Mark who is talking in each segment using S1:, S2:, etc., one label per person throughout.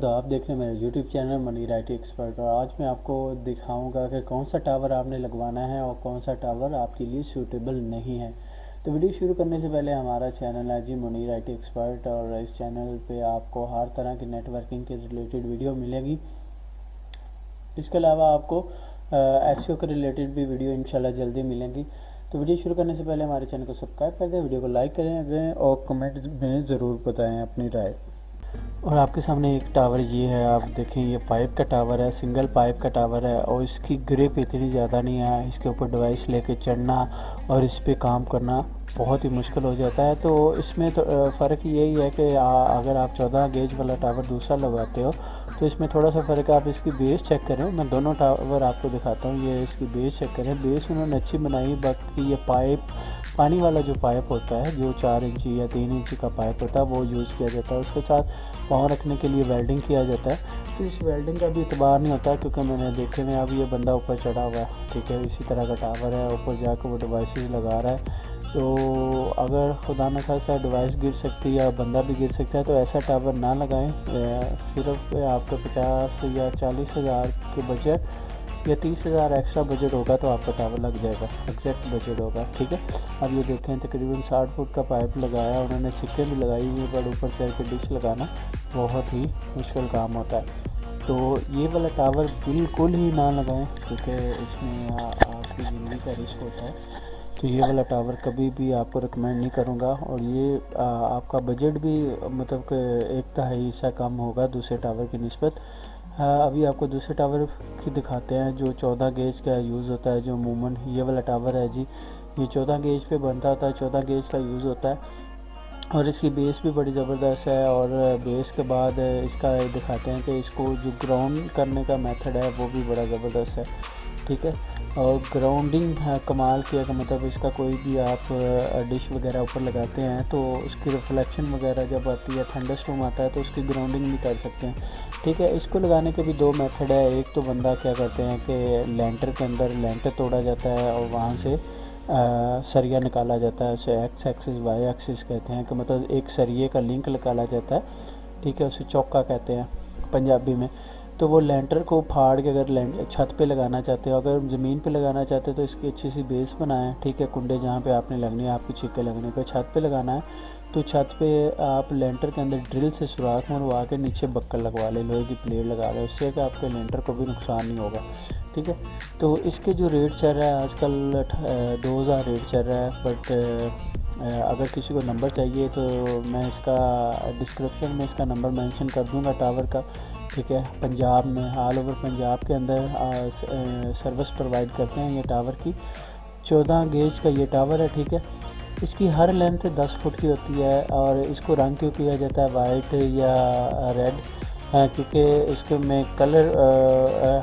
S1: दोस्तों, आप देख रहे हैं मेरे YouTube channel Munir IT expert. और आज मैं आपको दिखाऊंगा कि कौन सा टावर आपने लगवाना है और कौन सा टावर आपके लिए सूटेबल नहीं है। तो वीडियो शुरू करने से पहले हमारा चैनल है जी मनीर IT एक्सपर्ट, और इस चैनल पे आपको हर तरह की नेटवर्किंग के रिलेटेड वीडियो मिलेगी। इसके अलावा आपको SEO के रिलेटेड भी वीडियो इंशाल्लाह जल्दी मिलेंगी। तो वीडियो शुरू करने से पहले हमारे चैनल को सब्सक्राइब कर दें, वीडियो को लाइक करें और कमेंट में ज़रूर बताएं अपनी राय। और आपके सामने एक टावर ये है, आप देखें ये पाइप का टावर है, सिंगल पाइप का टावर है और इसकी ग्रिप इतनी ज़्यादा नहीं है। इसके ऊपर डिवाइस लेके चढ़ना और इस पे काम करना बहुत ही मुश्किल हो जाता है। तो इसमें तो फ़र्क यही है कि अगर आप 14 गेज वाला टावर दूसरा लगाते हो तो इसमें थोड़ा सा फ़र्क है। आप इसकी बेस चेक करें, मैं दोनों टावर आपको दिखाता हूँ। ये इसकी बेस चेक करें, बेस उन्होंने अच्छी बनाई। बाकी ये पाइप, पानी वाला जो पाइप होता है, जो 4 इंची या 3 इंची का पाइप होता है, वो यूज़ किया जाता है। उसके साथ पाँव रखने के लिए वेल्डिंग किया जाता है। तो इस वेल्डिंग का भी इतबार नहीं होता, क्योंकि मैंने देखे में अब ये बंदा ऊपर चढ़ा हुआ है, ठीक है, इसी तरह का टावर है, ऊपर जाकर वो डिवाइसेस लगा रहा है। तो अगर खुदा न खास्ता डिवाइस गिर सकती है या बंदा भी गिर सकता है, तो ऐसा टावर ना लगाएं। सिर्फ आपका 50 या 40 हज़ार के बजट या 30 हज़ार एक्स्ट्रा बजट होगा तो आपका टावर लग जाएगा, एग्जैक्ट बजट होगा, ठीक है। अब ये देखें, तकरीबन 60 फुट का पाइप लगाया उन्होंने, छिक्के भी लगाई हुई, पर ऊपर चढ़ के डिश लगाना बहुत ही मुश्किल काम होता है। तो ये वाला टावर बिल्कुल ही ना लगाएं, क्योंकि इसमें आपकी ज़िंदगी का रिस्क होता है। तो ये वाला टावर कभी भी आपको रिकमेंड नहीं करूँगा। और ये आपका बजट भी मतलब कि 1/3 हिस्सा कम होगा दूसरे टावर की निस्बत। अभी आपको दूसरे टावर की दिखाते हैं जो 14 गेज का यूज़ होता है, जो अमूमन ये वाला टावर है जी, ये 14 गेज पे बनता होता है, 14 गेज का यूज़ होता है। और इसकी बेस भी बड़ी ज़बरदस्त है। और बेस के बाद इसका दिखाते हैं कि इसको जो ग्राउंड करने का मेथड है वो भी बड़ा ज़बरदस्त है, ठीक है। और ग्राउंडिंग कमाल किया का मतलब, इसका कोई भी आप डिश वगैरह ऊपर लगाते हैं तो उसकी रिफ्लेक्शन वगैरह जब आती है, थंडरस्टॉर्म आता है, तो उसकी ग्राउंडिंग भी कर सकते हैं, ठीक है। इसको लगाने के भी 2 मेथड है। एक तो बंदा क्या करते हैं कि लेंटर के अंदर लेंटर तोड़ा जाता है और वहाँ से सरिया निकाला जाता है, उसे एक्स एक्सिस वाई एक्सिस कहते हैं, कि मतलब एक सरिये का लिंक निकाला जाता है, ठीक है, उसे चौका कहते हैं पंजाबी में। तो वो लेंटर को फाड़ के अगर छत पे लगाना चाहते हो, अगर ज़मीन पे लगाना चाहते हो तो इसकी अच्छी सी बेस बनाएं, ठीक है। कुंडे जहाँ पे आपने लगनी है, आपकी छिक्के लगने पे, छत पे लगाना है तो छत पे आप लेंटर के अंदर ड्रिल से सुराख मरवा के नीचे बक्कल लगवा लें, लोहे की प्लेट लगा लें, उससे कि आपके लेंटर को भी नुकसान नहीं होगा, ठीक है। तो इसके जो रेट चल रहा है आजकल 2000 रेट चल रहा है। बट अगर किसी को नंबर चाहिए तो मैं इसका डिस्क्रिप्शन में इसका नंबर मेंशन कर दूंगा टावर का, ठीक है। पंजाब में, ऑल ओवर पंजाब के अंदर सर्विस प्रोवाइड करते हैं ये टावर की। 14 गेज का ये टावर है, ठीक है। इसकी हर लेंथ 10 फुट की होती है। और इसको रंग क्यों किया जाता है वाइट या रेड, क्योंकि इसके में कलर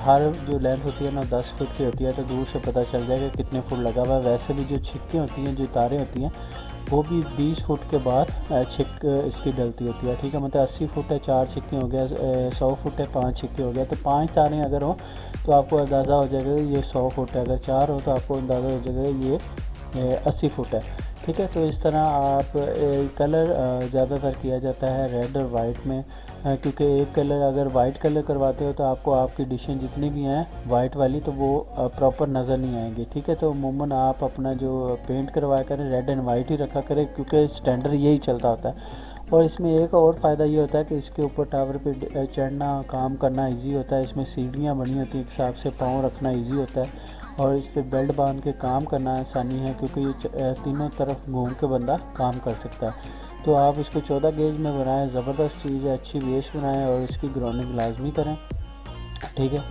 S1: हर जो लेंथ होती है ना 10 फुट की होती है, तो दूर से पता चल जाएगा कितने फुट लगा हुआ है। वैसे भी जो छिक्के होती हैं, जो तारें होती हैं, वो भी 20 फुट के बाद छिक इसकी डलती होती है, ठीक है। मतलब 80 फुट है 4 छिक्के हो गया, 100 फुट है 5 छिक्के हो गया, तो 5 तारें अगर हो तो आपको अंदाज़ा हो जाएगा ये 100 फुट है, अगर 4 हो तो आपको अंदाज़ा हो जाएगा ये 80 फुट है, ठीक है। तो इस तरह आप कलर ज़्यादातर किया जाता है रेड और वाइट में, क्योंकि एक कलर अगर वाइट कलर करवाते हो तो आपको आपकी डिशें जितनी भी हैं वाइट वाली, तो वो प्रॉपर नज़र नहीं आएंगी, ठीक है। तो अमूमन आप अपना जो पेंट करवाया करें रेड एंड वाइट ही रखा करें, क्योंकि स्टैंडर्ड यही चलता होता है। और इसमें एक और फ़ायदा ये होता है कि इसके ऊपर टावर पे चढ़ना, काम करना इजी होता है। इसमें सीढ़ियाँ बनी होती हैं, एक हिसाब से पाँव रखना इजी होता है। और इस पर बेल्ट बांध के काम करना आसानी है, क्योंकि ये तीनों तरफ घूम के बंदा काम कर सकता है। तो आप इसको 14 गेज में बनाएं, ज़बरदस्त चीज़ है, अच्छी बेस बनाएं और इसकी ग्राउंडिंग लाजमी करें, ठीक है।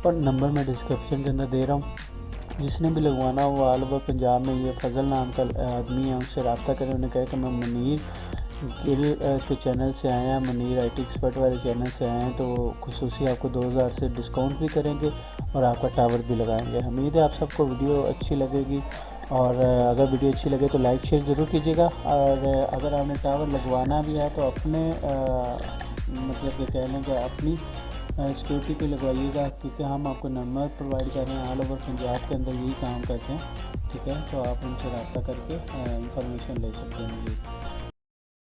S1: और नंबर मैं डिस्क्रिप्शन के अंदर दे रहा हूँ, जिसने भी लगवाना हो ऑल ओवर पंजाब में, ये फजल नाम का आदमी है, उससे रब्ता करें। उन्हें कहा कि मैं मनीर गिल के चैनल से आए हैं, मनीर IT एक्सपर्ट वाले चैनल से आए हैं, तो खुसूसी आपको 2000 से डिस्काउंट भी करेंगे और आपका टावर भी लगाएंगे। उम्मीद है आप सबको वीडियो अच्छी लगेगी। और अगर वीडियो अच्छी लगे तो लाइक शेयर ज़रूर कीजिएगा। और अगर आपने टावर लगवाना भी है तो अपने मतलब कि कह लें कि अपनी सिक्योरिटी पे लगवाइएगा, क्योंकि हम आपको नंबर प्रोवाइड कर रहे हैं, ऑल ओवर पंजाब के अंदर यही काम करते हैं, ठीक है। तो आप उनसे रब्ता करके इंफॉर्मेशन ले सकते हैं।